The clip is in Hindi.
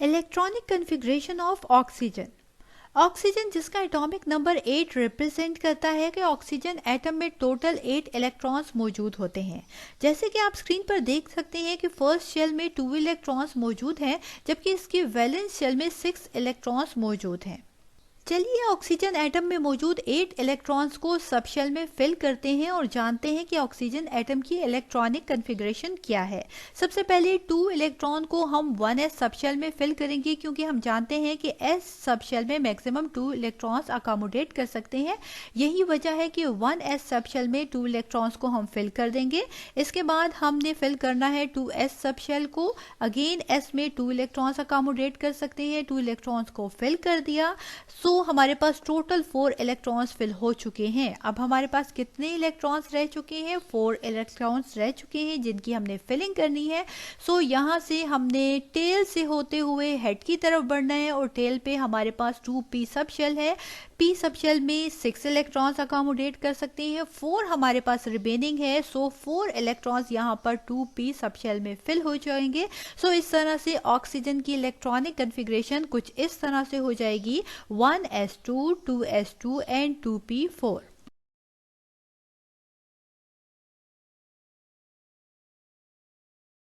Electronic configuration of oxygen. Oxygen जिसका एटॉमिक नंबर 8 रिप्रेजेंट करता है कि ऑक्सीजन एटम में टोटल 8 इलेक्ट्रॉन्स मौजूद होते हैं। जैसे कि आप स्क्रीन पर देख सकते हैं कि फर्स्ट शेल में 2 इलेक्ट्रॉन्स मौजूद हैं, जबकि इसकी वैलेंस शेल में 6 इलेक्ट्रॉन्स मौजूद हैं। चलिए ऑक्सीजन एटम में मौजूद 8 इलेक्ट्रॉन्स को सब शेल में फिल करते हैं और जानते हैं कि ऑक्सीजन एटम की इलेक्ट्रॉनिक कन्फिग्रेशन क्या है। सबसे पहले 2 इलेक्ट्रॉन को हम 1s सब शेल में फिल करेंगे, क्योंकि हम जानते हैं कि s सब शेल में मैक्सिमम 2 इलेक्ट्रॉन्स अकोमोडेट कर सकते हैं। यही वजह है कि 1s सब शेल में 2 इलेक्ट्रॉन्स को हम फिल कर देंगे। इसके बाद हमने फिल करना है 2s सब शेल को। अगेन s में 2 इलेक्ट्रॉन्स अकोमोडेट कर सकते हैं। 2 इलेक्ट्रॉन्स को फिल कर दिया। हमारे पास टोटल 4 इलेक्ट्रॉन्स फिल हो चुके हैं। अब हमारे पास कितने इलेक्ट्रॉन्स रह चुके हैं? 4 इलेक्ट्रॉन्स रह चुके हैं जिनकी हमने फिलिंग करनी है। यहाँ से हमने टेल से होते हुए हेड की तरफ बढ़ना है और टेल पे हमारे पास 2p सब शेल है। p सब शेल में 6 इलेक्ट्रॉन्स अकोमोडेट कर सकते हैं। 4 हमारे पास रिमेनिंग है। 4 इलेक्ट्रॉन्स यहाँ पर 2p सब शेल में फिल हो जाएंगे। इस तरह से ऑक्सीजन की इलेक्ट्रॉनिक कन्फिग्रेशन कुछ इस तरह से हो जाएगी: 1s2, 2s2 एंड 2p4।